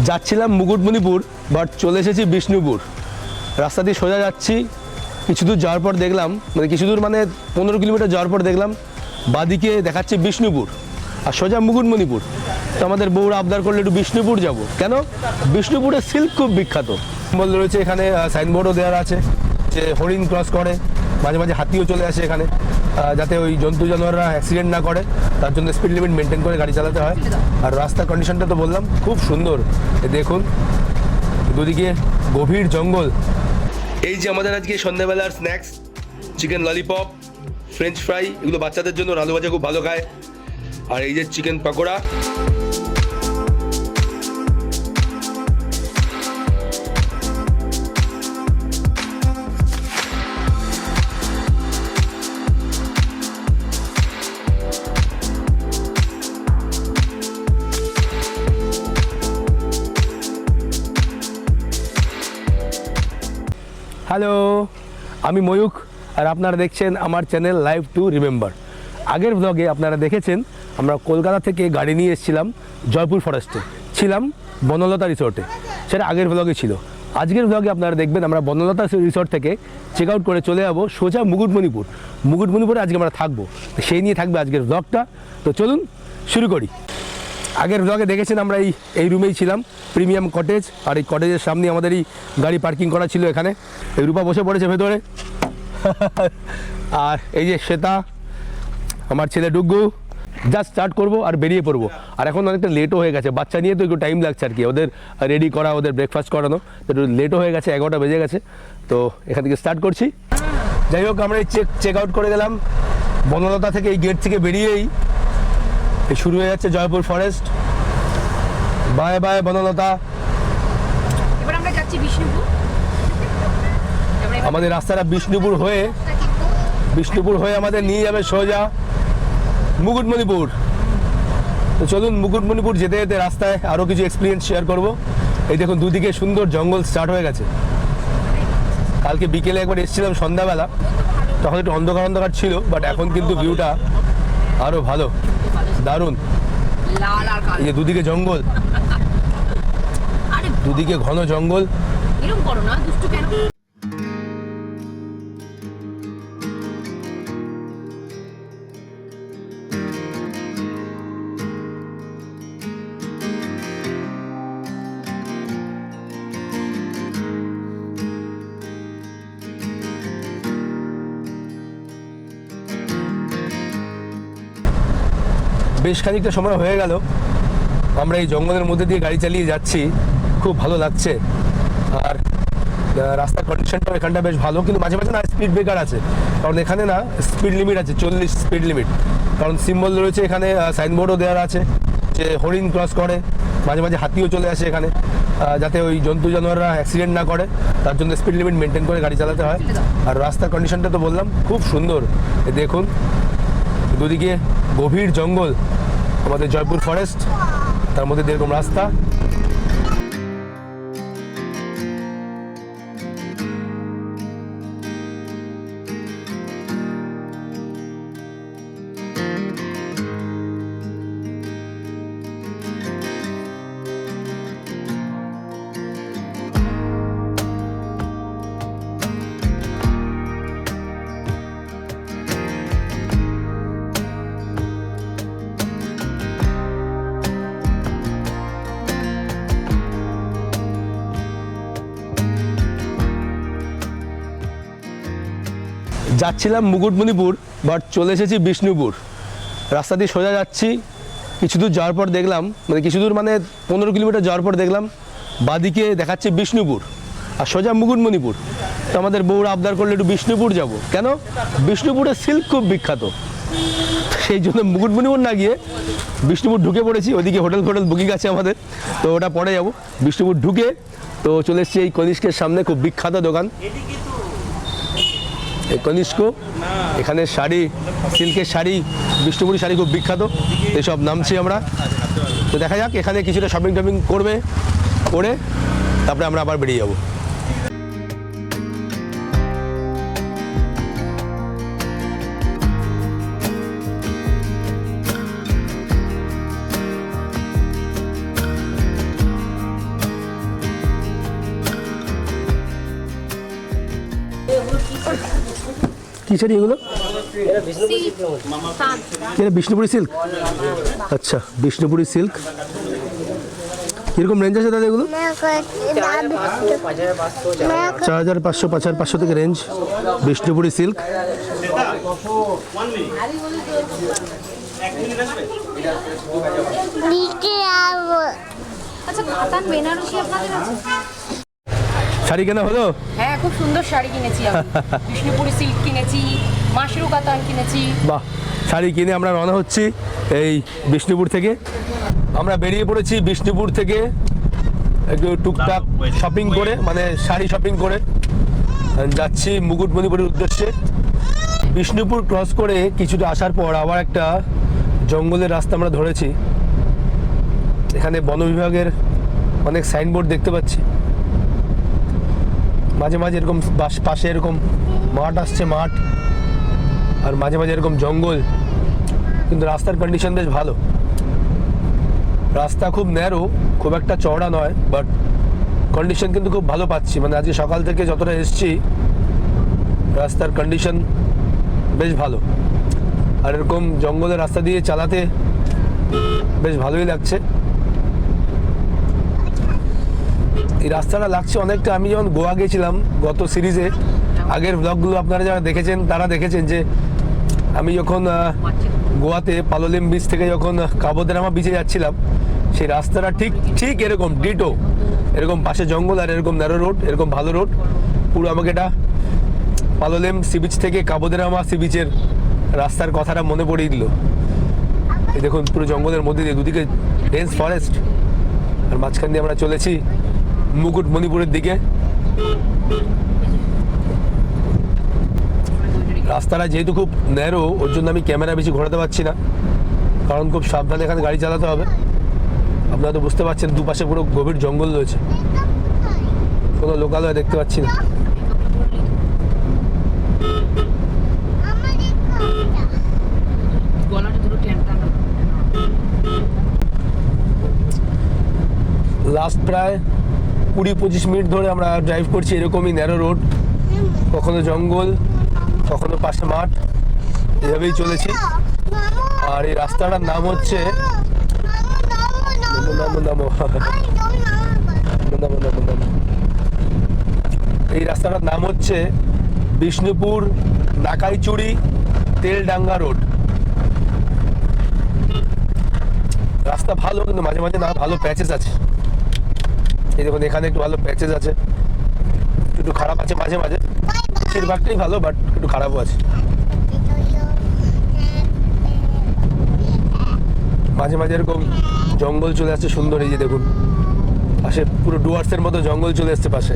যাচ্ছিলাম মুকুটমণিপুর, বাট চলে এসেছি বিষ্ণুপুর। রাস্তা দিয়ে সোজা যাচ্ছি, কিছু দূর যাওয়ার পর দেখলাম, কিছু দূর 15 কিলোমিটার যাওয়ার পর দেখলাম বাদিকে দেখাচ্ছে বিষ্ণুপুর আর সোজা মুকুটমণিপুর। তো আমাদের বউরা আবদার করলে একটু বিষ্ণুপুর যাব। কেন? বিষ্ণুপুরের সিল্ক খুব বিখ্যাত। বল রয়েছে এখানে, সাইনবোর্ডও দেওয়া আছে যে হরিণ ক্রস করে, মাঝে মাঝে হাতিও চলে আসে এখানে, যাতে ওই জন্তু জানোয়াররা অ্যাক্সিডেন্ট না করে তার জন্য স্পিড লিমিট মেনটেন করে গাড়ি চালাতে হয়। আর রাস্তার কন্ডিশনটা তো বললাম খুব সুন্দর। দেখুন দুদিকে গভীর জঙ্গল। এই যে আমাদের আজকে সন্ধ্যাবেলার snacks, chicken lollipop, French fry, এগুলো বাচ্চাদের জন্য, আলু ভাজা খুব ভালো খায়। আর এই যে চিকেন পকোড়া। হ্যালো, আমি ময়ূখ আর আপনারা দেখছেন আমার চ্যানেল লাইভ টু রিমেম্বার। আগের ব্লগে আপনারা দেখেছেন আমরা কলকাতা থেকে গাড়ি নিয়ে এসেছিলাম জয়পুর ফরেস্টে, ছিলাম বনলতা রিসোর্টে, সেটা আগের ব্লগে ছিল। আজকের ব্লগে আপনারা দেখবেন আমরা বনলতা রিসোর্ট থেকে চেক আউট করে চলে যাবো সোজা মুকুটমণিপুরে আজকে আমরা থাকবো, সেই নিয়ে থাকবে আজকের ব্লগটা। তো চলুন শুরু করি। আগের ব্লগে দেখেছেন আমরা এই রুমেই ছিলাম, প্রিমিয়াম কটেজ। আর এই কটেজের সামনে আমাদের এই গাড়ি পার্কিং করা ছিল। এখানে এই রূপা বসে পড়েছে ভেতরে আর এই যে শ্বেতা, আমার ছেলে ডুগ্গু। জাস্ট স্টার্ট করবো আর বেরিয়ে পড়বো। আর এখন অনেকটা লেটও হয়ে গেছে, বাচ্চা নিয়ে তো একটু টাইম লাগছে আর কি, ওদের রেডি করা, ওদের ব্রেকফাস্ট করানো, তো একটু লেটও হয়ে গেছে, 11টা বেজে গেছে। তো এখান থেকে স্টার্ট করছি। যাই হোক, আমরা এই চেক আউট করে গেলাম বনলতা থেকে। এই গেট থেকে বেরিয়েই শুরু হয়ে যাচ্ছে Jaipur forest. Bye bye Banalata. এবার আমরা যাচ্ছি বিষ্ণুপুর। আমাদের রাস্তাটা বিষ্ণুপুর হয়ে আমাদের নিয়ে যাবে সোজা মুকুটমণিপুর। তো চলুন, মুকুটমণিপুর যেতে যেতে রাস্তায় আরও কিছু এক্সপিরিয়েন্স শেয়ার করব। এই দেখুন দুদিকে সুন্দর জঙ্গল স্টার্ট হয়ে গেছে। কালকে বিকেলে একবার এসেছিলাম সন্ধ্যাবেলা, তখন একটু অন্ধকার ছিল, বাট এখন কিন্তু ভিউটা আরও ভালো, দারুণ। এই যে দুদিকে জঙ্গল, দুদিকে ঘন জঙ্গল। এরকম করো না, দুষ্টু কেন? বেশ খানিকটা সময় হয়ে গেল আমরা এই জঙ্গলের মধ্যে দিয়ে গাড়ি চালিয়ে যাচ্ছি, খুব ভালো লাগছে। আর রাস্তার কন্ডিশনটাও এখানটা বেশ ভালো, কিন্তু মাঝে মাঝে না স্পিড ব্রেকার আছে, কারণ এখানে না স্পিড লিমিট আছে 40 স্পিড লিমিট। কারণ সিম্বল রয়েছে এখানে, সাইনবোর্ডও দেওয়া আছে যে হরিণ ক্রস করে, মাঝে মাঝে হাতিও চলে আসে এখানে, যাতে ওই জন্তু জানোয়াররা অ্যাক্সিডেন্ট না করে তার জন্য স্পিড লিমিট মেনটেন করে গাড়ি চালাতে হয়। আর রাস্তার কন্ডিশনটা তো বললাম খুব সুন্দর। দেখুন দুদিকে গভীর জঙ্গল, আমাদের জয়পুর ফরেস্ট, তার মধ্যে এরকম রাস্তা। যাচ্ছিলাম মুকুটমণিপুর, বাট চলে এসেছি বিষ্ণুপুর। রাস্তা দিয়ে সোজা যাচ্ছি, কিছু দূর যাওয়ার পর দেখলাম, কিছু দূর 15 কিলোমিটার যাওয়ার পর দেখলাম বাদিকে দেখাচ্ছে বিষ্ণুপুর আর সোজা মুকুটমণিপুর। তো আমাদের বউরা আবদার করলে একটু বিষ্ণুপুর যাব। কেন? বিষ্ণুপুরের সিল্ক খুব বিখ্যাত, সেই জন্য মুকুটমণিপুর না গিয়ে বিষ্ণুপুর ঢুকে পড়েছি। ওইদিকে হোটেল বুকিং আছে আমাদের, তো ওটা পরে যাব। বিষ্ণুপুর ঢুকে তো চলে এসেছি এই কনিষ্কের সামনে, খুব বিখ্যাত দোকান এই কনিষ্ক। এখানে শাড়ি, সিল্কের শাড়ি, বিষ্ণুপুরি শাড়ি খুব বিখ্যাত, এইসব নামছি আমরা। তো দেখা যাক, এখানে কিছুটা শপিং করে তারপরে আমরা আবার বেরিয়ে যাবো। কী শাড়ি এগুলো? তাঁত। এটা বিষ্ণুপুরি সিল্ক। আচ্ছা, বিষ্ণুপুরি সিল্ক। কীরকম রেঞ্জ আছে দাদা এগুলো? 4,500 5,500 থেকে রেঞ্জ বিষ্ণুপুরি সিল্ক। আচ্ছা, কাতান বেনারসি আপনাদের আছে? শাড়ি কেনা হলো? হ্যাঁ, খুব সুন্দর শাড়ি কিনেছি আমি। বিষ্ণুপুরি সিল্ক কিনেছি, মাশরু কাতান কিনেছি। বাহ, শাড়ি কিনে আমরা রওনা হচ্ছি এই বিষ্ণুপুর থেকে। আমরা বেরিয়ে পড়েছি বিষ্ণুপুর থেকে একটু টুকটাক শপিং করে, মানে শাড়ি শপিং করে যাচ্ছি মুকুটমণিপুরের উদ্দেশ্যে। বিষ্ণুপুর ক্রস করে কিছুটা আসার পর আবার একটা জঙ্গলের রাস্তা আমরা ধরেছি। এখানে বন বিভাগের অনেক সাইনবোর্ড দেখতে পাচ্ছি। মাঝে মাঝে এরকম পাশে এরকম মাঠ আসছে, মাঠ, আর মাঝে মাঝে এরকম জঙ্গল। কিন্তু রাস্তার কন্ডিশন বেশ ভালো। রাস্তা খুব ন্যারো, খুব একটা চওড়া নয়, বাট কন্ডিশন কিন্তু খুব ভালো পাচ্ছি। মানে আজকে সকাল থেকে যতটা এসছি রাস্তার কন্ডিশন বেশ ভালো। আর এরকম জঙ্গলের রাস্তা দিয়ে চালাতে বেশ ভালোই লাগছে। এই রাস্তাটা লাগছে অনেকটা আমি যখন গোয়া গিয়েছিলাম গত সিরিজে, আগের ব্লগগুলো আপনারা যারা দেখেছেন তারা দেখেছেন যে আমি যখন গোয়াতে পালোলেম বিচ থেকে যখন কাবোদেরামা বিচে যাচ্ছিলাম, সেই রাস্তাটা ঠিক এরকম ডিটো, এরকম পাশে জঙ্গল আর এরকম ন্যারো রোড, এরকম ভালো রোড। পুরো আমাকে এটা পালোলেম সি বিচ থেকে কাবোদেরামা সি বিচের রাস্তার কথাটা মনে পড়িয়ে দিল। এই দেখুন পুরো জঙ্গলের মধ্যে দিয়ে দুদিকে ডেন্স ফরেস্ট, আর মাঝখান দিয়ে আমরা চলেছি মুকুটমণিপুরের দিকে। রাস্তাটা যেহেতু খুব ন্যারো, ওর জন্য আমি ক্যামেরা বেশি ঘোরাতে পারছি না, কারণ খুব সাবধানে এখানে গাড়ি চালাতে হবে। আপনারা তো বুঝতে পারছেন দুপাশে পুরো গভীর জঙ্গল রয়েছে, কোনো লোকালয় দেখতে পাচ্ছি না। লাস্ট প্রায় 20-25 মিনিট ধরে আমরা ড্রাইভ করছি এরকমই ন্যারো রোড, কখনো জঙ্গল, কখনো পাশে মাঠ, এভাবেই চলেছি। আর এই রাস্তাটার নাম হচ্ছে এই রাস্তাটার নাম হচ্ছে বিষ্ণুপুর নাকাইচুড়ি তেলডাঙ্গা রোড। রাস্তা ভালো, কিন্তু মাঝে মাঝে না ভালো প্যাচেস আছে। এই দেখুন এখানে একটু ভালো প্যাচেস আছে, একটু খারাপ আছে মাঝে মাঝে। বেশিরভাগটাই ভালো, বাট একটু খারাপও আছে। মাঝে মাঝে এরকম জঙ্গল চলে আসছে সুন্দর। এই যে দেখুন পাশে পুরো ডুয়ার্সের মতো জঙ্গল চলে আসছে পাশে।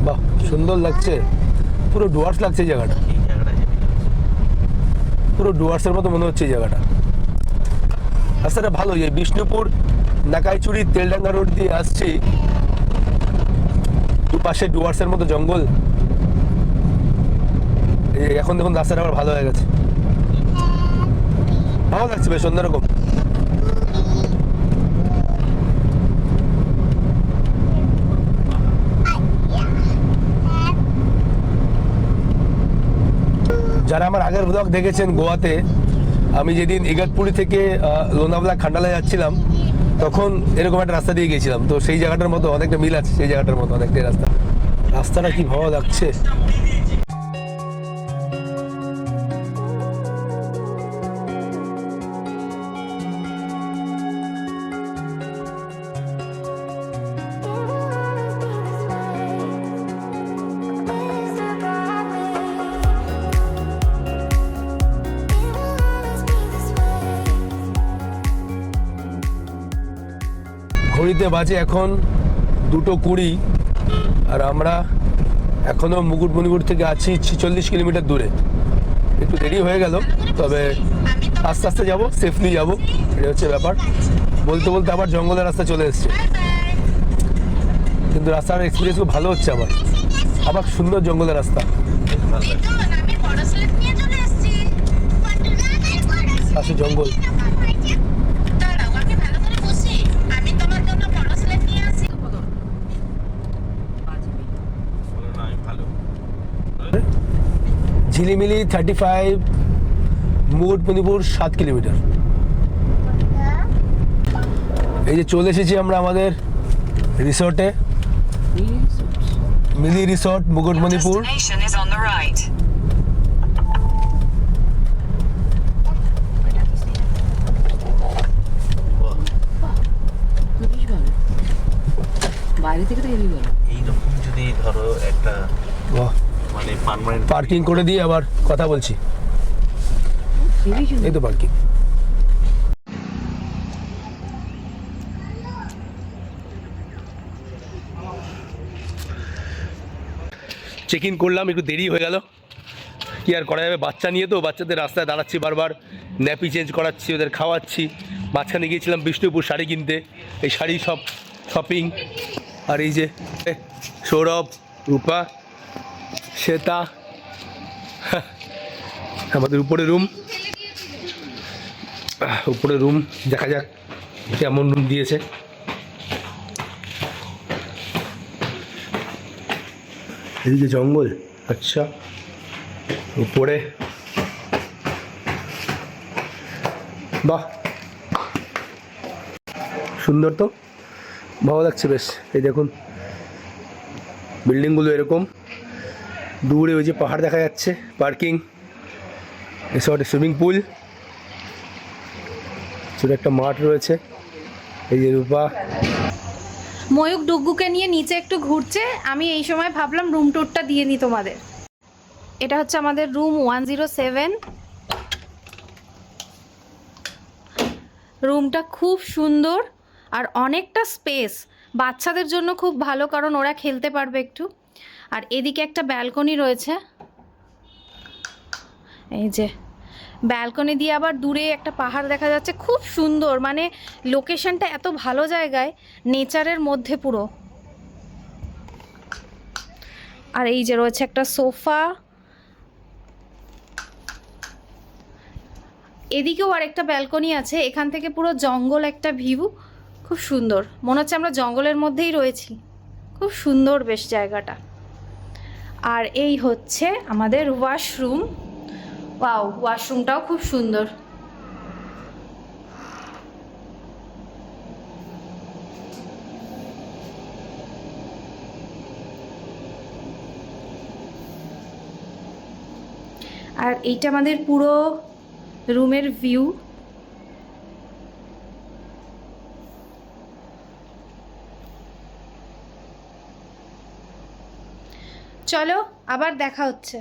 বাহ, সুন্দর লাগছে, পুরো ডুয়ার্স লাগছে এই জায়গাটা, পুরো ডুয়ার্সের মতো মনে হচ্ছে এই জায়গাটা। রাস্তাটা ভালো। এই বিষ্ণুপুর নাকাইচুড়ি তেলডাঙ্গা রোড দিয়ে আসছি, দুপাশে ডুয়ার্সের মতো জঙ্গল। এখন দেখুন রাস্তাটা আবার ভালো হয়ে গেছে, ভালো লাগছে, বেশ অন্যরকম। যারা আমার আগের ব্লগ দেখেছেন গোয়াতে, আমি যেদিন ইগতপুরি থেকে লোনাভলা খান্ডালায় যাচ্ছিলাম তখন এরকম একটা রাস্তা দিয়ে গিয়েছিলাম। তো সেই জায়গাটার মতো অনেকটা মিল আছে, সেই জায়গাটার মতো অনেকটাই রাস্তাটা কি ভালো লাগছে। ঘড়িতে বাজে এখন 2:20, আর আমরা এখনও মুকুটমণিপুর থেকে আছি 46 কিলোমিটার দূরে। একটু দেরি হয়ে গেল, তবে আস্তে আস্তে যাবো, সেফলি যাবো, এটা হচ্ছে ব্যাপার। বলতে বলতে আবার জঙ্গলের রাস্তা চলে এসছে, কিন্তু রাস্তার এক্সপিরিয়েন্স খুব ভালো হচ্ছে। আবার সুন্দর জঙ্গলের রাস্তা, পাশে জঙ্গল। ঝিলিমিলি 35, মুকুটমণিপুর 7 কিলোমিটার। এই যে চলে এসেছি আমরা আমাদের রিসোর্টে, Mili resort Mukutmanipur. Destination is on the right. বেশ ভালো, বাইরে থেকে তো হেভি ভালো। এইরকম যদি ধরো একটা বাহ, মানে পার্মানেন্ট পার্কিং করে দিয়ে আবার কথা বলছি। হেভি সুন্দর। এই তো পার্কিং। চেক ইন করলাম, একটু দেরি হয়ে গেল, কি আর করা যাবে, বাচ্চা নিয়ে তো, বাচ্চাদের রাস্তায় দাঁড়াচ্ছি বারবার, ন্যাপি চেঞ্জ করাচ্ছি, ওদের খাওয়াচ্ছি। মাঝখানে গিয়েছিলাম বিষ্ণুপুর শাড়ি কিনতে, এই শাড়ি সব শপিং। আর এই যে সৌরভ, রূপা, শ্বেতা, আমাদের উপরে রুম, উপরে রুম দেখা যাক কেমন রুম দিয়েছে। এদিকে জঙ্গল, আচ্ছা, উপরে বাহ সুন্দর তো, ভালো লাগছে বেশ। এই দেখুন বিল্ডিংগুলো এরকম, দূরে ওই যে পাহাড় দেখা যাচ্ছে, পার্কিং, রিসর্টে সুইমিং পুল, ছোট একটা মাঠ রয়েছে। এই যে রূপা, ময়ূক ডুগ্গুকে নিয়ে নিচে একটু ঘুরছে। আমি এই সময় ভাবলাম রুম ট্যুরটা দিয়ে নিই তোমাদের। এটা হচ্ছে আমাদের রুম 107। রুমটা খুব সুন্দর আর অনেকটা স্পেস, বাচ্চাদের জন্য খুব ভালো, কারণ ওরা খেলতে পারবে একটু। আর এদিকে একটা ব্যালকনি রয়েছে, এই যে ব্যালকনি দিয়ে আবার দূরে একটা পাহাড় দেখা যাচ্ছে, খুব সুন্দর। মানে লোকেশনটা এত ভালো জায়গায়, নেচারের মধ্যে পুরো। আর এই যে রয়েছে একটা সোফা, এদিকেও আর একটা ব্যালকনি আছে, এখান থেকে পুরো জঙ্গল একটা ভিউ, খুব সুন্দর। মনে হচ্ছে আমরা জঙ্গলের মধ্যেই রয়েছি, খুব সুন্দর বেশ জায়গাটা। আর এই হচ্ছে আমাদের ওয়াশরুম। ওয়াও, ওয়াশরুমটাও খুব সুন্দর। আর এইটা আমাদের পুরো রুমের ভিউ। চলো আবার দেখা হচ্ছে।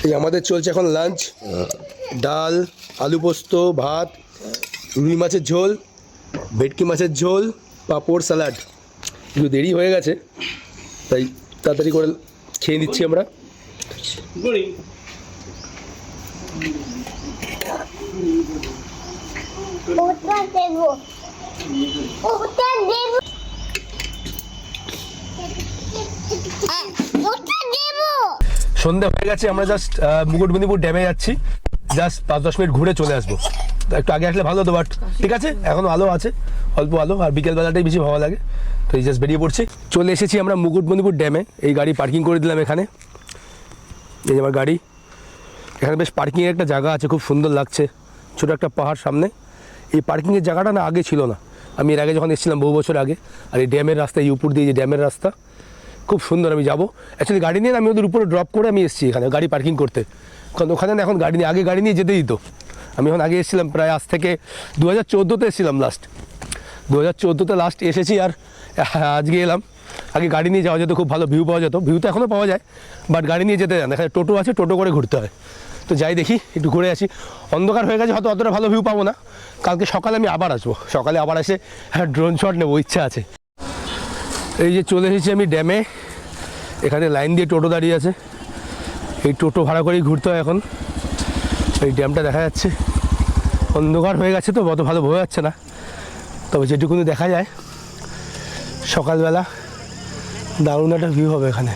এই আমাদের চলছে এখন লাঞ্চ, ডাল, আলু পোস্ত, ভাত, রুই মাছের ঝোল, ভেটকি মাছের ঝোল, পাঁপড়, স্যালাড। একটু দেরি হয়ে গেছে তাই তাড়াতাড়ি করে খেয়ে নিচ্ছি আমরা। সন্ধ্যা হয়ে গেছে, আমরা জাস্ট মুকুটমণিপুর ড্যামে যাচ্ছি, জাস্ট 5-10 মিনিট ঘুরে চলে আসবো। তো একটু আগে আসলে ভালো হতো, বাট ঠিক আছে, এখনও আলো আছে, অল্প আলো, আর বিকেলবেলাটাই বেশি ভালো লাগে। তো এই জাস্ট বেরিয়ে পড়ছি, চলে এসেছি আমরা মুকুটমণিপুর ড্যামে। এই গাড়ি পার্কিং করে দিলাম এখানে, এই যে আমার গাড়ি। এখানে বেশ পার্কিংয়ের একটা জায়গা আছে, খুব সুন্দর লাগছে, ছোটো একটা পাহাড় সামনে। এই পার্কিংয়ের জায়গাটা না আগে ছিল না, আমি এর আগে যখন এসেছিলাম বহু বছর আগে। আর এই ড্যামের রাস্তা, এই উপর দিয়ে যে ড্যামের রাস্তা, খুব সুন্দর। আমি যাবো অ্যাকচুয়ালি গাড়ি নিয়ে, আমি ওদের উপরে ড্রপ করে আমি এসেছি এখানে গাড়ি পার্কিং করতে, কারণ ওখানে না এখন গাড়ি নিয়ে, আগে গাড়ি নিয়ে যেতে দিত। আমি এখন আগে এসেছিলাম, প্রায় আজ থেকে 2014-তে এসেছিলাম লাস্ট, 2014-তে লাস্ট এসেছি। আর আজকে এলাম, আগে গাড়ি নিয়ে যাওয়া যেত, খুব ভালো ভিউ পাওয়া যেত, ভিউ তো এখনও পাওয়া যায়, বাট গাড়ি নিয়ে যেতে না, টোটো আছে, টোটো করে ঘুরতে হয়। তো যাই দেখি, একটু ঘুরে আসি। অন্ধকার হয়ে গেছে, হয়তো অতটা ভালো ভিউ পাবো না, কালকে সকালে আমি আবার আসবো, সকালে আবার এসে ড্রোন শট নেবো, ইচ্ছা আছে। এই যে চলে এসেছি আমি ড্যামে, এখানে লাইন দিয়ে টোটো দাঁড়িয়ে আছে, এই টোটো ভাড়া করেই ঘুরতে হয় এখন। এই ড্যামটা দেখা যাচ্ছে, অন্ধকার হয়ে গেছে তো অত ভালো বোঝা যাচ্ছে না, তবে যেটুকুনি দেখা যায় সকালবেলা দারুণ একটা ভিউ হবে, এখানে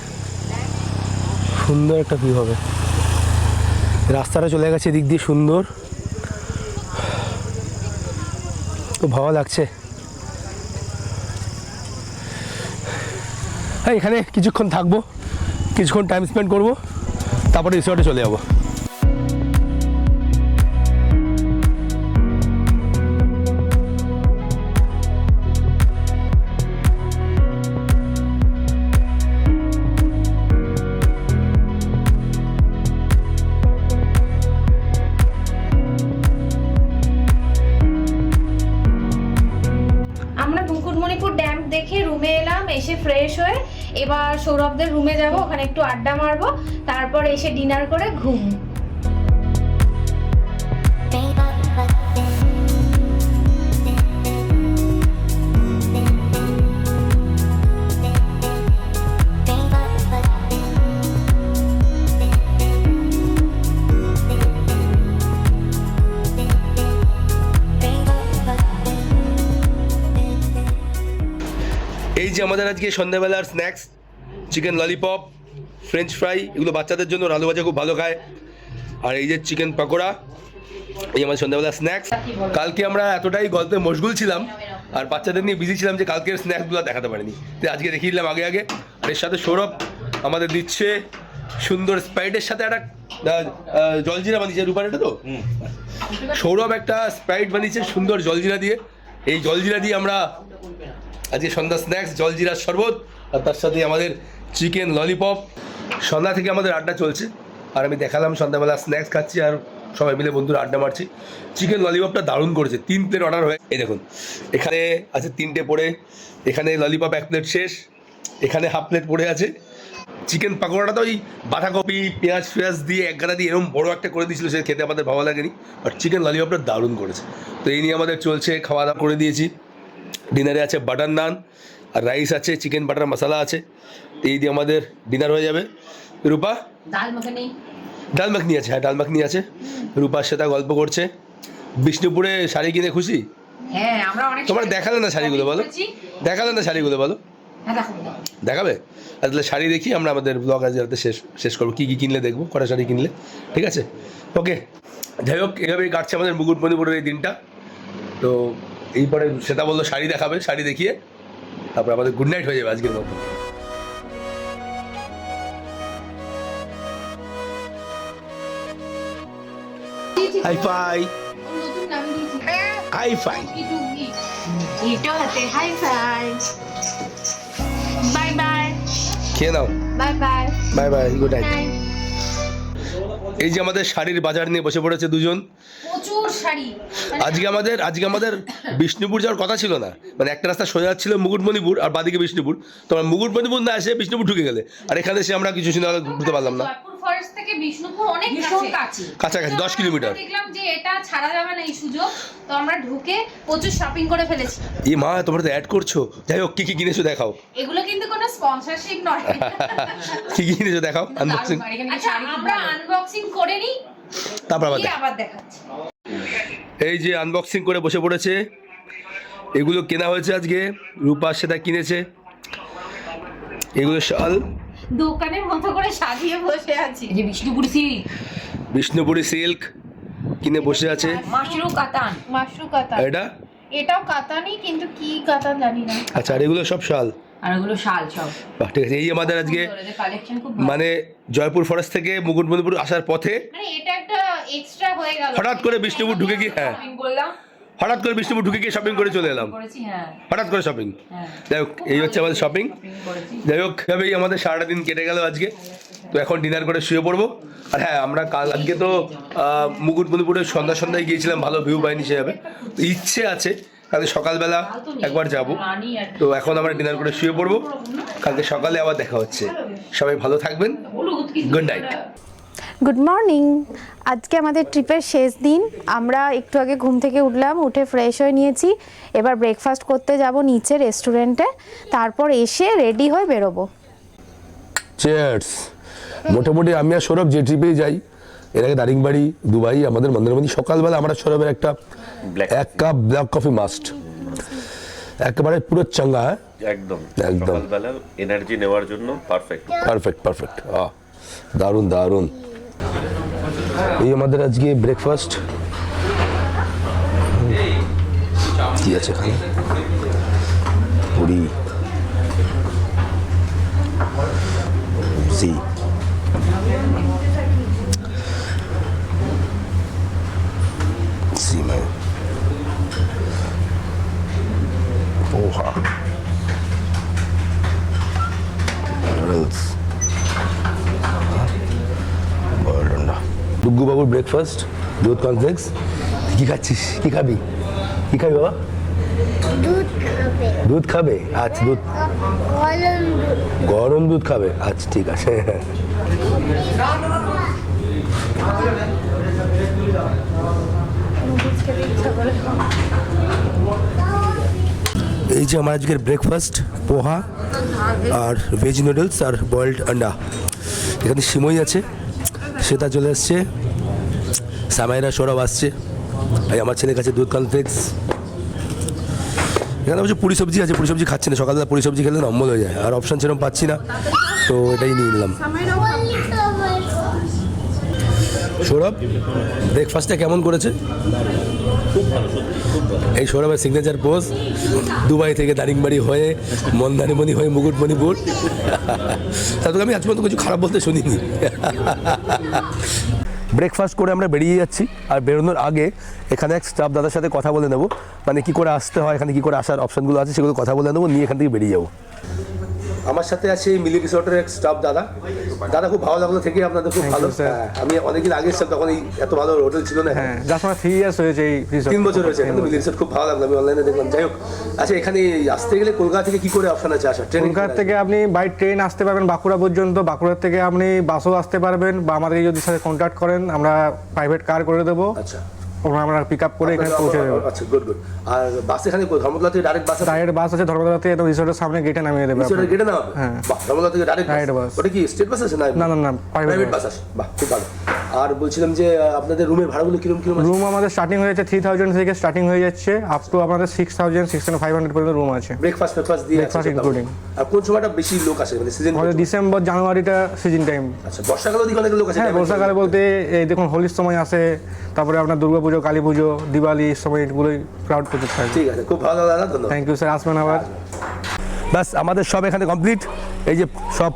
সুন্দর একটা ভিউ হবে। রাস্তাটা চলে গেছে এদিক দিয়ে, সুন্দর, খুব ভালো লাগছে। হ্যাঁ, এখানে কিছুক্ষণ থাকবো, কিছুক্ষণ টাইম স্পেন্ড করবো, তারপরে রিসর্টে চলে যাবো। আমরা মুকুটমণিপুর ড্যাম দেখে রুমে এলাম, এসে ফ্রেশ হয়ে এবার সৌরভদের রুমে যাব, ওখানে একটু আড্ডা মারবো, তারপর এসে ডিনার করে ঘুম। এই যে আমাদের আজকে সন্ধ্যাবেলার snacks, chicken lollipop, French fry, এগুলো বাচ্চাদের জন্য, আলু ভাজা খুব ভালো খায়, আর এই যে চিকেন পকোড়া, এই আমাদের সন্ধ্যাবেলার স্ন্যাক্স। কালকে আমরা এতটাই গল্পে মশগুল ছিলাম আর বাচ্চাদের নিয়ে বিজি ছিলাম যে কালকের স্ন্যাক্সগুলো দেখাতে পারিনি, তো আজকে দেখিয়ে দিলাম আগে আগে। আর এর সাথে সৌরভ আমাদের দিচ্ছে সুন্দর স্প্রাইটের সাথে একটা জলজিরা বানিয়েছে, রূপার এটা তো সৌরভ একটা স্প্রাইট বানিয়েছে সুন্দর জলজিরা দিয়ে। এই জলজিরা দিয়ে আমরা আজকে সন্ধ্যা স্ন্যাক্স, জলজিরার শরবত, আর তার সাথে আমাদের চিকেন ললিপপ। সন্ধ্যা থেকে আমাদের আড্ডা চলছে, আর আমি দেখালাম সন্ধ্যাবেলা স্ন্যাক্স খাচ্ছি আর সবাই মিলে বন্ধুরা আড্ডা মারছি। চিকেন ললিপপটা দারুণ করেছে, 3 প্লেট অর্ডার হয়ে, এই দেখুন এখানে আছে 3টে পড়ে, এখানে ললিপপ 1 প্লেট শেষ, এখানে হাফ প্লেট পড়ে আছে। চিকেন পাকোড়াটা তো ওই বাঁধাকপি পেঁয়াজ ফেয়াজ দিয়ে একগাদা দিয়ে এরকম বড়ো একটা করে দিয়েছিল, সে খেতে আমাদের ভালো লাগেনি, আর চিকেন ললিপপটা দারুণ করেছে। তো এই নিয়ে আমাদের চলছে, খাওয়া দাওয়া করে দিয়েছি। ডিনারে আছে বাটার নান আর রাইস আছে, চিকেন বাটার মশলা আছে, এই দিয়ে আমাদের ডিনার হয়ে যাবে। রূপা ডাল মাখানি, ডাল মাখনি আছে, হ্যাঁ ডাল মাখনি আছে। রূপার সাথে গল্প করছে। বিষ্ণুপুরে শাড়ি কিনে খুশি? হ্যাঁ আমরা অনেক তোমার দেখালে না শাড়িগুলো, বলো দেখালে না শাড়িগুলো, বলো দেখাবে? আর তাহলে শাড়ি দেখি আমরা আমাদের ব্লগ আজ রাতে শেষ করবো, কী কী কিনলে দেখবো, কটা শাড়ি কিনলে, ঠিক আছে? ওকে, যাই হোক, এইভাবেই কাটছে আমাদের মুকুটমণিপুরের এই দিনটা। তো এইপরে সেটা বললো শাড়ি দেখাবে, শাড়ি দেখিয়ে তারপর আমাদের গুড নাইট হয়ে যাবে আজকের মতো। হাই ফাই, হাই ফাই, ইটো হাতে হাই ফাই, বাই বাই, খেয়ে নাও, bye bye, bye bye, good night. এই যে আমাদের শাড়ির বাজার নিয়ে বসে পড়েছে দুজন। প্রচুর শাড়ি। আজকে আমাদের বিষ্ণুপুর যাওয়ার কথা ছিল না, মানে একটা রাস্তা সোজা ছিল মুকুটমণিপুর আর বাদিকে বিষ্ণুপুর, তোমার মুকুটমণিপুর না এসে বিষ্ণুপুর ঢুকে গেলে, আর এখানে এসে আমরা কিছু সিনেমা ঘুরতে পারলাম না। ফরেস্ট থেকে বিষ্ণুপুর অনেক কাছে, কাছাকাছি 10 কিলোমিটার। দেখলাম যে এটা ছাড়া যাবে না এই সুযোগ, তো আমরা ঢুকে প্রচুর শপিং করে ফেলেছি। এই মা, তোমরা তো অ্যাড করছো। যাই হোক, কি কি কিনেছো দেখাও। এগুলো কিন্তু কোনো স্পন্সরশিপ নয়। কি কি কিনেছো দেখাও, আনবক্সিং। আচ্ছা আমরা আনবক্সিং করে নিই, তারপর আবার দেখাচ্ছি। এই যে আনবক্সিং করে বসে পড়েছে, এগুলো কেনা হয়েছে আজকে, রূপা সেটা কিনেছে। এগুলো শাল, দোকানের মতো করে সাজিয়ে বসে আছি। এই যে বিষ্ণুপুরি সিল্ক, বিষ্ণুপুরি সিল্ক কিনে বসে আছে। মাশরু কাতান, কাতান, এটাও কাতানই, কিন্তু কি কাতান জানি না। আচ্ছা, আর এগুলো সব শাল, আর ওগুলো শাল সব। বাহ, ঠিক আছে। এই আমাদের আজকে কালেকশন খুব মানে জয়পুর ফরেস্ট থেকে মুকুটমণিপুর আসার পথে মানে এটা একটা এক্সট্রা হয়ে গেল, হঠাৎ করে বিষ্ণুপুর ঢুকে গিয়ে, হ্যাঁ বললাম, হঠাৎ করে বিষ্ণুপুর ঢুকে গিয়ে শপিং করে চলে এলাম, করেছি। হ্যাঁ হঠাৎ করে শপিং। হ্যাঁ, যাই হোক, এই হচ্ছে আমাদের শপিং। যাই হোক, এভাবেই আমাদের সারাটা দিন কেটে গেল আজকে। তো এখন ডিনার করে শুয়ে পড়বো। আর হ্যাঁ, আমরা আজকে তো মুকুটমণিপুরে সন্ধ্যায় গিয়েছিলাম, ভালো ভিউ পাইনি সেভাবে। তো ইচ্ছে আছে কালকে সকালবেলা একবার যাব। তো এখন আমরা ডিনার করে শুয়ে পড়বো, কালকে সকালে আবার দেখা হচ্ছে। সবাই ভালো থাকবেন, গুড নাইট। Good morning. আজকে আমাদের ট্রিপের শেষ দিন। আমরা একটু আগে ঘুম থেকে উঠলাম, উঠে ফ্রেশ হয়ে নিয়েছি। এবার ব্রেকফাস্ট করতে যাব নিচে রেস্টুরেন্টে, তারপর এসে রেডি হয়ে বেরোবো। চিয়ার্স। মোটামুটি আমি আর সৌরভ যে ট্রিপেই যাই, এর আগে দারিংবাড়ি, দুবাই, আমাদের মন্দারমণি, সকালবেলা আমরা সৌরভের একটা এক কাপ ব্ল্যাক কফি মাস্ট, একেবারে পুরো চাঙ্গা। একদম একদম। সকালবেলা এনার্জি নেওয়ার জন্য পারফেক্ট। পারফেক্ট পারফেক্ট, দারুণ দারুণ। এই আমাদের আজকে ব্রেকফাস্ট। কি আছে এখানে? পুরি, জি, সিমাই, পোহা, নুডলস, ডুগ্গু বাবুর ব্রেকফাস্ট, দুধ কনফ্লেক্স। কি খাচ্ছিস? কি খাবি? কি খাবি বাবা? দুধ খাবে, দুধ খাবে? আচ্ছা, দুধ গরম দুধ। গরম দুধ খাবে, আচ্ছা ঠিক আছে। এই যে আমার আজকের ব্রেকফাস্ট, পোহা আর ভেজ নুডলস আর বয়েলড আন্ডা। এখানে সিমই আছে, সেটা চলে এসছে, সামাইরা সৌরভ আসছে, এই আমার ছেলের কাছে দুধ কনফ্লেক্স। এখানে অবশ্য পুরি সবজি আছে, পুরি সবজি খাচ্ছি না, সকালবেলা পুরি সবজি খেলে না অম্বল হয়ে যায়, আর অপশান সেরকম পাচ্ছি না, তো এটাই নিয়ে নিলাম। সৌরভ ব্রেকফাস্টটা কেমন করেছে? এই সৌরভের সিগনেচার পোজ, দুবাই থেকে দারিংবাড়ি হয়ে মন্দারমণি হয়ে মুকুটমণিপুর। তারপরে আমি আজ পর্যন্ত কিছু খারাপ বলতে শুনিনি। ব্রেকফাস্ট করে আমরা বেরিয়ে যাচ্ছি, আর বেরোনোর আগে এখানে এক স্টাফ দাদার সাথে কথা বলে নেবো, মানে কী করে আসতে হয়, এখানে কী করে আসার অপশানগুলো আছে সেগুলো কথা বলে নেবো, নিয়ে এখান থেকে বেরিয়ে যাবো। আমার সাথে আছে মিলি রিসোর্টের এক স্টাফ দাদা। দাদা খুব ভালো লাগলো থেকে, আপনাদের খুব ভালো। আমি অনেকদিন আগে এসেছিলাম, তখন এই এত ভালো হোটেল ছিল না। হ্যাঁ, যার সময় 3 ইয়ার্স হয়েছে এই রিসোর্ট। 3 বছর হয়েছে এখন মিলি রিসোর্ট, খুব ভালো লাগলো, আমি অনলাইনে দেখলাম। যাই হোক, আচ্ছা এখানে আসতে গেলে কলকাতা থেকে কি করে অপশন আছে আসার? কলকাতা থেকে আপনি বাই ট্রেন আসতে পারবেন বাঁকুড়া পর্যন্ত, বাঁকুড়া থেকে আপনি বাসও আসতে পারবেন, বা আমাদের যদি সাথে কন্ট্যাক্ট করেন আমরা প্রাইভেট কার করে দেবো। আচ্ছা, আমরা পিক আপ করে এখানে পৌঁছে দেবো। আচ্ছা, গুড গুড। আর বাস এখানে ধর্মতলা থেকে ডাইরেক্ট বাস আছে? ডাইরেক্ট বাস আছে ধর্মতলা থেকে, একদম রিসোর্টের সামনে গেটে নামিয়ে দেবে। রিসোর্টের গেটে নামাবে? হ্যাঁ, ধর্মতলা থেকে ডাইরেক্ট বাস। ওটা কি স্টেট বাস আছে? না না না, প্রাইভেট বাস আছে। বাহ, খুব ভালো। আর বলছিলাম যে আপনাদের রুমের ভাড়াগুলো কিরকম কিরকম আছে? রুম আমাদের স্টার্টিং হয়ে যাচ্ছে 3000 থেকে স্টার্টিং হয়ে যাচ্ছে, আপ টু আমাদের 6500 পর্যন্ত রুম আছে, ব্রেকফাস্ট দিয়ে ব্রেকফাস্ট ইনক্লুডিং। আর কোন সময়টা বেশি লোক আসে, মানে সিজন? আমাদের ডিসেম্বর জানুয়ারিটা সিজন টাইম। আচ্ছা, বর্ষাকালে দিকে অনেক লোক আসে? হ্যাঁ, বর্ষাকালে বলতে এই দেখুন হোলির সময় আসে, তারপরে আপনার দুর্গাপুজো, কালী পুজো, দিওয়ালি সময় এগুলোই ক্রাউড প্রচুর থাকে। ঠিক আছে, খুব ভালো দাদা, ধন্যবাদ। থ্যাংক ইউ স্যার, আসবেন আবার। ব্যাস আমাদের সব এখানে কমপ্লিট। এই যে সব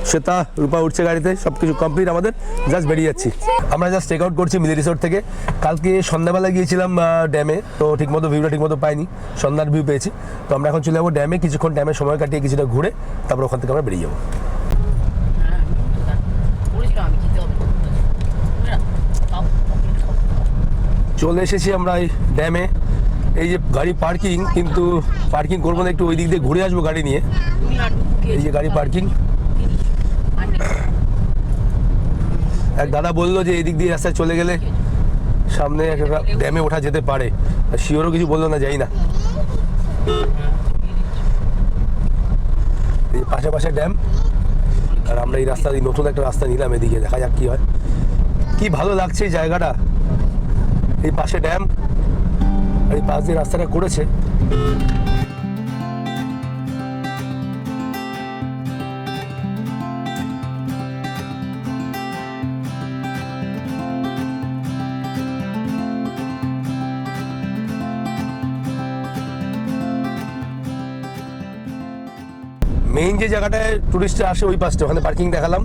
শ্বেতা রূপা উঠছে গাড়িতে, সব কিছু কমপ্লিট আমাদের, জাস্ট বেরিয়ে যাচ্ছি। আমরা জাস্ট টেক আউট করছি মিলি রিসোর্ট থেকে। কালকে সন্ধ্যাবেলা গিয়েছিলাম ড্যামে, তো ঠিকমতো ভিউটা ঠিকমতো পাইনি, সন্ধ্যার ভিউ পেয়েছি। তো আমরা এখন চলে যাবো ড্যামে, কিছুক্ষণ ড্যামে সময় কাটিয়ে কিছুটা ঘুরে তারপর ওখান থেকে আমরা বেরিয়ে যাবো। চলে এসেছি আমরা এই ড্যামে। এই যে গাড়ি পার্কিং, কিন্তু পার্কিং করবো না, একটু ওই দিক দিয়ে ঘুরে আসবো গাড়ি নিয়ে। এই যে গাড়ি পার্কিং, এক দাদা বললো যে এই দিক দিয়ে রাস্তায় চলে গেলে সামনে একটা ড্যামে ওঠা যেতে পারে, শিওরও কিছু বললো না, যাই না। এই পাশে পাশে ড্যাম, আর আমরা এই রাস্তা, নতুন একটা রাস্তা নিলাম, এদিকে দেখা যাক কি হয়। কি ভালো লাগছে এই জায়গাটা, এই পাশে ড্যাম আর এই পাশ দিয়ে রাস্তাটা করেছে। মেইন যে জায়গাটায় টুরিস্টরা আসে ওই পাশটা, ওখানে পার্কিং দেখালাম,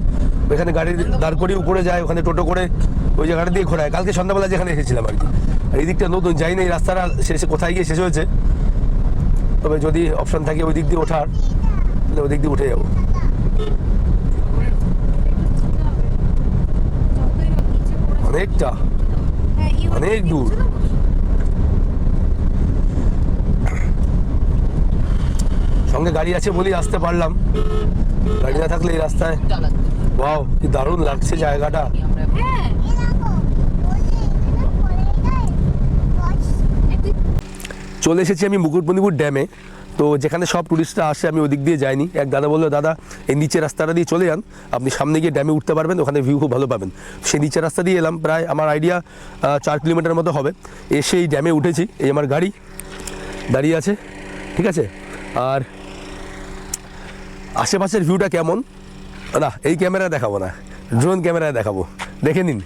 ওইখানে গাড়ি দাঁড় করিয়ে উপরে যায়, ওখানে টোটো করে ওই জায়গাটা দিয়ে ঘোরায়। কালকে সন্ধ্যাবেলা যেখানে এসেছিলাম আর কি। আর এই দিকটা নতুন, যাই না এই রাস্তাটা শেষে কোথায় গিয়ে শেষ হয়েছে, তবে যদি অপশন থাকে ওই দিক দিয়ে ওঠার, তাহলে ওই দিক দিয়ে উঠে যাবো। অনেকটা, অনেক দূর। সঙ্গে গাড়ি আছে বলেই আসতে পারলাম, গাড়ি না থাকলে এই রাস্তায় ওয়াও কি দারুণ লাগছে জায়গাটা। চলে এসেছি আমি মুকুটমণিপুর ড্যামে। তো যেখানে সব টুরিস্টরা আসে আমি ওদিক দিয়ে যাইনি। এক দাদা বললো, দাদা এই নিচের রাস্তাটা দিয়ে চলে যান, আপনি সামনে গিয়ে ড্যামে উঠতে পারবেন, ওখানে ভিউ খুব ভালো পাবেন। সেই নিচের রাস্তা দিয়ে এলাম, প্রায় আমার আইডিয়া 4 কিলোমিটার মতো হবে। এসে এই ড্যামে উঠেছি, এই আমার গাড়ি দাঁড়িয়ে আছে, ঠিক আছে। আর আশেপাশের ভিউটা কেমন না এই ক্যামেরায় দেখাবো না, ড্রোন ক্যামেরায় দেখাবো, দেখে নিন।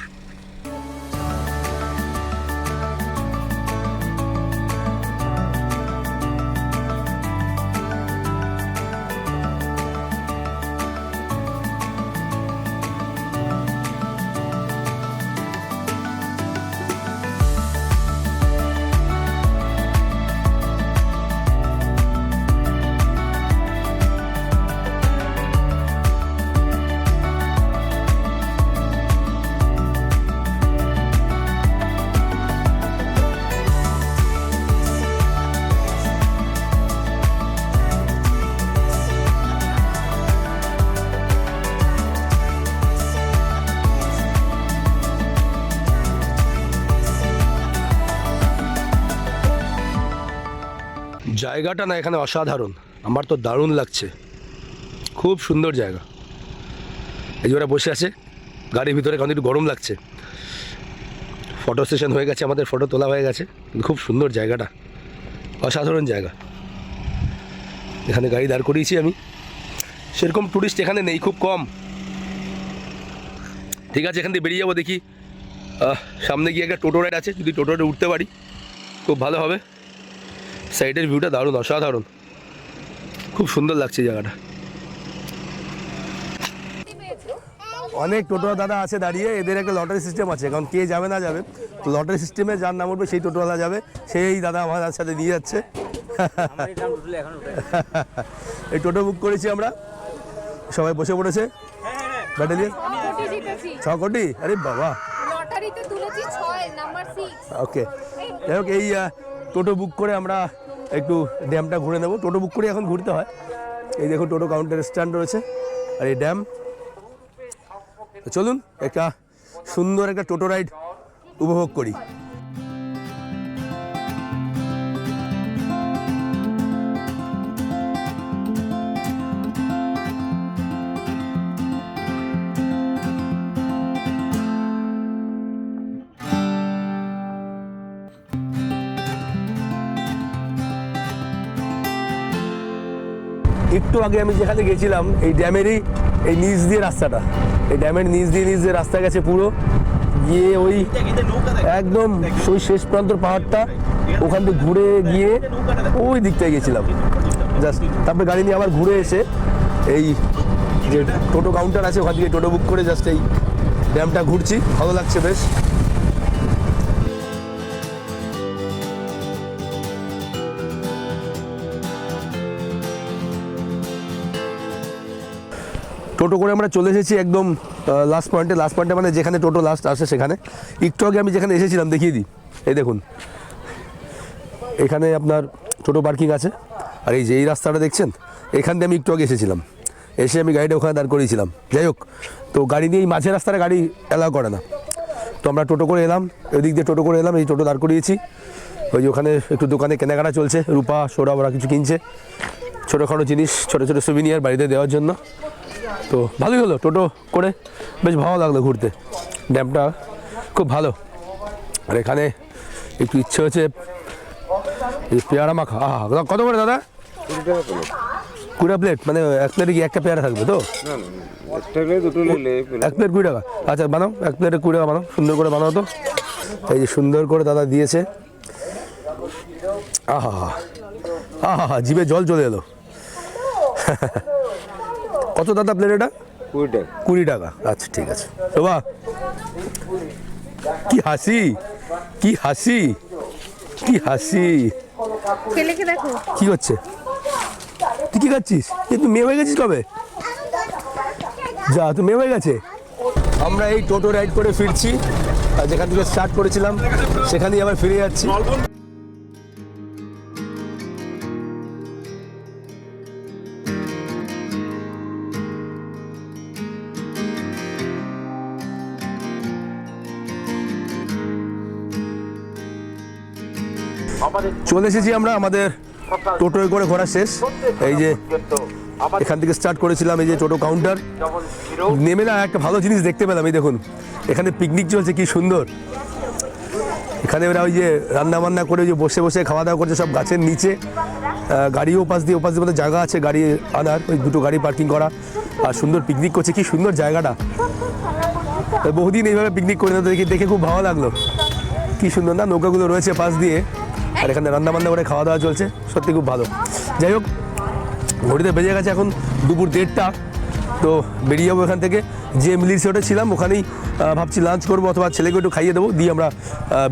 জায়গাটা না এখানে অসাধারণ, আমার তো দারুণ লাগছে, খুব সুন্দর জায়গা। এই যে ওরা বসে আছে গাড়ির ভিতরে, কারণ একটু গরম লাগছে। ফটো সেশন হয়ে গেছে, আমাদের ফটো তোলা হয়ে গেছে, কিন্তু খুব সুন্দর জায়গাটা, অসাধারণ জায়গা। এখানে গাড়ি দাঁড় করিয়েছি আমি, সেরকম টুরিস্ট এখানে নেই, খুব কম। ঠিক আছে, এখান থেকে বেরিয়ে যাবো, দেখি সামনে গিয়ে একটা টোটো রাইড আছে, যদি টোটোটা উঠতে পারি খুব ভালো হবে। সাইডের ভিউটা দারুণ, অসাধারণ, খুব সুন্দর লাগছে জায়গাটা। অনেক টোটো দাদা আছে দাঁড়িয়ে, এদের একটা লটারি সিস্টেম আছে, কারণ কে যাবে না যাবে, তো লটারি সিস্টেমে যার নাম উঠবে সেই টোটোওয়ালা যাবে, সেই দাদা আমার সাথে নিয়ে যাচ্ছে। এই টোটো বুক করেছি আমরা, সবাই বসে পড়েছে ব্যাটালিয়ন। 6 কোটি, আরে বাবা, ওকে। যাই হোক, এই টোটো বুক করে আমরা একটু ড্যামটা ঘুরে নেব। টোটো বুক করে এখন ঘুরতে হয়। এই দেখুন টোটো কাউন্টার স্ট্যান্ড রয়েছে, আর এই ড্যাম। চলুন একটা সুন্দর একটা টোটো রাইড উপভোগ করি। একটু আগে আমি যেখানে গেছিলাম এই ড্যামেরই এই নিচ দিয়ে রাস্তাটা, এই ড্যামের নিচ দিয়ে রাস্তা গেছে পুরো গিয়ে ওই একদম ওই শেষ প্রান্তর পাহাড়টা, ওখান থেকে ঘুরে গিয়ে ওই দিকটায় গেছিলাম জাস্ট। তারপরে গাড়ি নিয়ে আবার ঘুরে এসে এই যে টোটো কাউন্টার আছে ওখান থেকে টোটো বুক করে জাস্ট এই ড্যামটা ঘুরছি, ভালো লাগছে বেশ। টোটো করে আমরা চলে এসেছি একদম লাস্ট পয়েন্টে মানে যেখানে টোটো লাস্ট আসে সেখানে। একটু আগে আমি যেখানে এসেছিলাম দেখিয়ে দিই, এই দেখুন এখানে আপনার টোটো পার্কিং আছে, আর এই যে এই রাস্তাটা দেখছেন এখান দিয়ে আমি একটু আগে এসেছিলাম, এসে আমি গাড়িটা ওখানে দাঁড় করিয়েছিলাম। যাই হোক, তো গাড়ি নিয়ে এই মাঝের রাস্তাটা গাড়ি অ্যালাউ করে না, তো আমরা টোটো করে এলাম, ওই দিক দিয়ে টোটো করে এলাম, এই টোটো দাঁড় করিয়েছি। ওই যে ওখানে একটু দোকানে কেনাকাটা চলছে, রূপা সোনা ওরা কিছু কিনছে, ছোটোখাটো জিনিস, ছোটো ছোটো সুভিনিয়ার বাড়িতে দেওয়ার জন্য। তো ভালোই হলো, টোটো করে বেশ ভালো লাগলো ঘুরতে, ড্যামটা খুব ভালো। আর এখানে একটু ইচ্ছে হচ্ছে এই পেয়ারা মাখা। কত করে দাদা? 20 প্লেট, মানে এক প্লেটে কি একটা পেয়ারা থাকবে তো? এক প্লেট 20 টাকা। আচ্ছা বানাও, এক প্লেটে 20 টাকা বানাও, সুন্দর করে বানাও তো। এই যে সুন্দর করে দাদা দিয়েছে, আহা আহা জিভে জল চলে এলো। কত দাদা প্লেট এটা? 20 টাকা। আচ্ছা ঠিক আছে। তো বাহ, কি হাসি, কি হাসি, কি হাসি। কি হচ্ছে? তুই কি খাচ্ছিস? তুই মেয়ে হয়ে গেছিস কবে? যা, তুই মেয়ে হয়ে গেছে। আমরা এই টোটো রাইড করে ফিরছি, আর যেখান থেকে স্টার্ট করেছিলাম সেখানেই আবার ফিরে যাচ্ছি। চলে এসেছি আমরা, আমাদের টোটোয় করে ঘোরা শেষ। এই যে এখান থেকে স্টার্ট করেছিলাম, এই যে টোটো কাউন্টার, নেমে না একটা ভালো জিনিস দেখতে পেলাম। এই দেখুন এখানে পিকনিক চলছে, কি সুন্দর। এখানে ওরা ওই যে রান্না বান্না করে যে বসে বসে খাওয়া দাওয়া করছে সব গাছের নিচে। গাড়িও ওপাশ দিয়ে মধ্যে জায়গা আছে গাড়ি আনার, ওই দুটো গাড়ি পার্কিং করা, আর সুন্দর পিকনিক করছে। কি সুন্দর জায়গাটা, বহুদিন এইভাবে পিকনিক করে দেখে খুব ভালো লাগলো। কি সুন্দর না, নৌকাগুলো রয়েছে পাশ দিয়ে, আর এখানে রান্না বান্না করে খাওয়া দাওয়া চলছে, সত্যি খুব ভালো। যাই হোক, ঘড়িতে বেজে গেছে এখন দুপুর 1:30, তো বেরিয়ে যাবো এখান থেকে। যে মিলির সেটে ছিলাম ওখানেই ভাবছি লাঞ্চ করবো, অথবা ছেলেকে একটু খাইয়ে দেবো, দিয়ে আমরা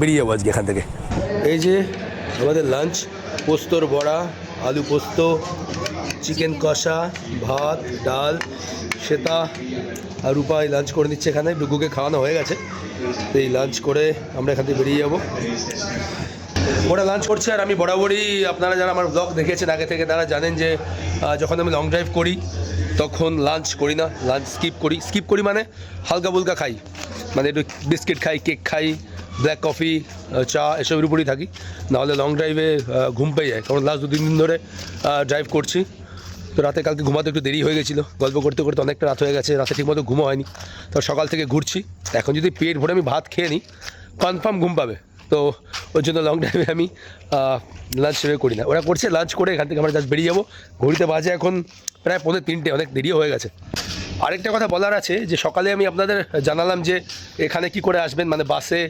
বেরিয়ে যাবো আজকে এখান থেকে। এই যে আমাদের লাঞ্চ, পোস্তর বড়া, আলু পোস্ত, চিকেন কষা, ভাত, ডাল, সেতা আর রূপাই লাঞ্চ করে নিচ্ছে এখানে। ডুগুকে খাওয়ানো হয়ে গেছে, তো এই লাঞ্চ করে আমরা এখান থেকে বেরিয়ে যাবো। ওরা লাঞ্চ করছে, আর আমি বরাবরই, আপনারা যারা আমার ব্লগ দেখেছেন আগে থেকে তারা জানেন যে যখন আমি লং ড্রাইভ করি তখন লাঞ্চ করি না, লাঞ্চ স্কিপ করি মানে হালকা ফুলকা খাই, মানে একটু বিস্কিট খাই, কেক খাই, ব্ল্যাক কফি, চা, এসবের উপরই থাকি। নাহলে লং ড্রাইভে ঘুম পেয়ে যায়, কারণ লাস্ট 2-3 দিন ধরে ড্রাইভ করছি। তো রাতে কালকে ঘুমাতে একটু দেরি হয়ে গেছিলো, গল্প করতে করতে অনেকটা রাত হয়ে গেছে, রাতে ঠিকমতো ঘুমও হয়নি। তো সকাল থেকে ঘুরছি, এখন যদি পেট ভরে আমি ভাত খেয়ে নিই কনফার্ম ঘুম পাবে, তো ওর জন্য লং ড্রাইভে আমি লাঞ্চ সেভাবে করি না। ওরা করছে, লাঞ্চ করে এখান থেকে আমরা জাস্ট বেরিয়ে যাবো। ঘড়িতে বাজে এখন প্রায় 3:45, অনেক দেরিও হয়ে গেছে। আরেকটা কথা বলার আছে, যে সকালে আমি আপনাদের জানালাম যে এখানে কি করে আসবেন, মানে বাসে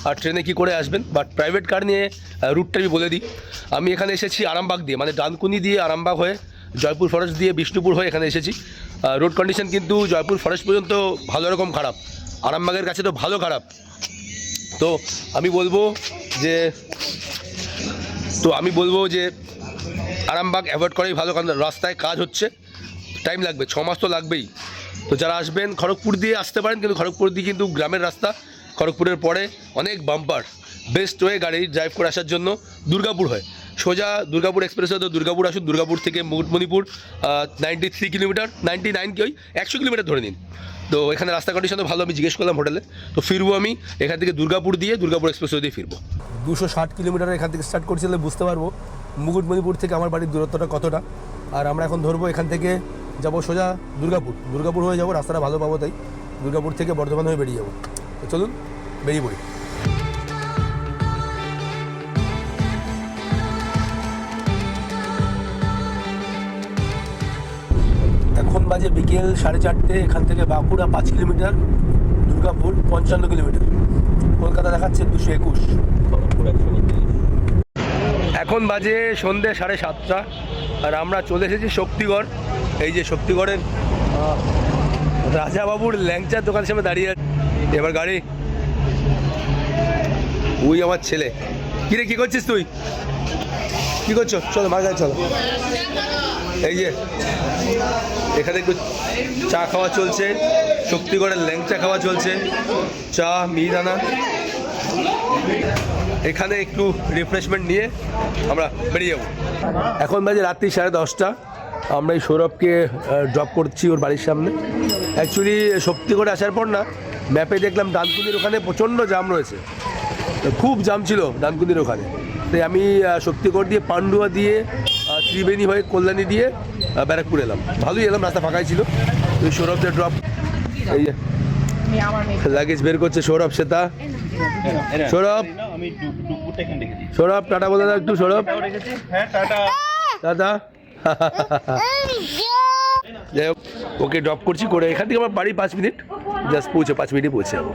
আর ট্রেনে কি করে আসবেন, বাট প্রাইভেট কার নিয়ে রুটটা আমি বলে দিই। আমি এখানে এসেছি আরামবাগ দিয়ে, মানে ডানকুনি দিয়ে আরামবাগ হয়ে, জয়পুর ফরেস্ট দিয়ে বিষ্ণুপুর হয়ে এখানে এসেছি। রোড কন্ডিশন কিন্তু জয়পুর ফরেস্ট পর্যন্ত ভালো রকম খারাপ, আরামবাগের কাছে তো ভালো খারাপ। তো আমি বলবো যে আরামবাগ অ্যাভয়েড করাই ভালো, কারণ রাস্তায় কাজ হচ্ছে, টাইম লাগবে, 6 মাস তো লাগবেই। তো যারা আসবেন খড়গপুর দিয়ে আসতে পারেন, কিন্তু খড়গপুর দিয়ে কিন্তু গ্রামের রাস্তা, খড়গপুরের পরে অনেক বাম্পার। বেস্ট ওয়ে গাড়ি ড্রাইভ করে আসার জন্য দুর্গাপুর হয়, সোজা দুর্গাপুর এক্সপ্রেস হয়, তো দুর্গাপুর আসুন। দুর্গাপুর থেকে মুকুটমণিপুর 93 কিলোমিটার, 99 কি ওই 100 কিলোমিটার ধরে নিন। তো এখানে রাস্তা কন্ডিশন তো ভালো, আমি জিজ্ঞেস করলাম হোটেলে। তো ফিরবো আমি এখান থেকে দুর্গাপুর দিয়ে, দুর্গাপুর এক্সপ্রেস দিয়ে ফিরবো। 260 কিলোমিটার এখান থেকে স্টার্ট করছিলে, বুঝতে পারবো মুকুটমণিপুর থেকে আমার বাড়ির দূরত্বটা কতটা। আর আমরা এখন ধরবো এখান থেকে যাবো সোজা দুর্গাপুর হয়ে যাবো, রাস্তাটা ভালো পাবো, তাই দুর্গাপুর থেকে বর্ধমান হয়ে বেরিয়ে যাবো। তো চলুন বেরিয়ে পড়ি। এখন বাজে বিকেল 4:30, এখান থেকে বাঁকুড়া 5 কিলোমিটার, দুর্গাপুর 55 কিলোমিটার, কলকাতা দেখাচ্ছে 221। এখন বাজে সন্ধ্যে 7:30, আর আমরা চলে এসেছি শক্তিগড়। এই যে শক্তিগড়ের রাজাবাবুর ল্যাংচার দোকানের সামনে দাঁড়িয়ে আছে। এবার গাড়ি, ওই আমার ছেলে। কিরে কি করছিস তুই, কি করছো? চলো মার গাড়ি চলো। এই যে এখানে একটু চা খাওয়া চলছে, শক্তিগড়ের ল্যাংচা খাওয়া চলছে, চা, মিহিদানা। এখানে একটু রিফ্রেশমেন্ট নিয়ে আমরা বেরিয়ে যাবো। এখন বাজে রাত্রি 10:30, আমরা এই সৌরভকে ড্রপ করছি ওর বাড়ির সামনে। অ্যাকচুয়ালি শক্তিগড়ে আসার পর না, ম্যাপে দেখলাম ডানকুনির ওখানে প্রচণ্ড জাম রয়েছে, খুব জাম ছিল ডানকুনির ওখানে। তাই আমি শক্তিগড় দিয়ে, পান্ডুয়া দিয়ে, ত্রিবেণী হয়ে, কল্যাণী দিয়ে ব্যারাকপুর এলাম। ভালোই এলাম, রাস্তা ফাঁকাই ছিল। ওই সৌরভদের ড্রপ, এই যে লাগেজ বের করছে সৌরভ, সেতা। সৌরভ টাটা বলে দাও একটু। সৌরভ টাটা। যাই হোক, ওকে ড্রপ করছি করে, এখান থেকে আমার বাড়ি 5 মিনিট, জাস্ট 5 মিনিটে পৌঁছে যাবো।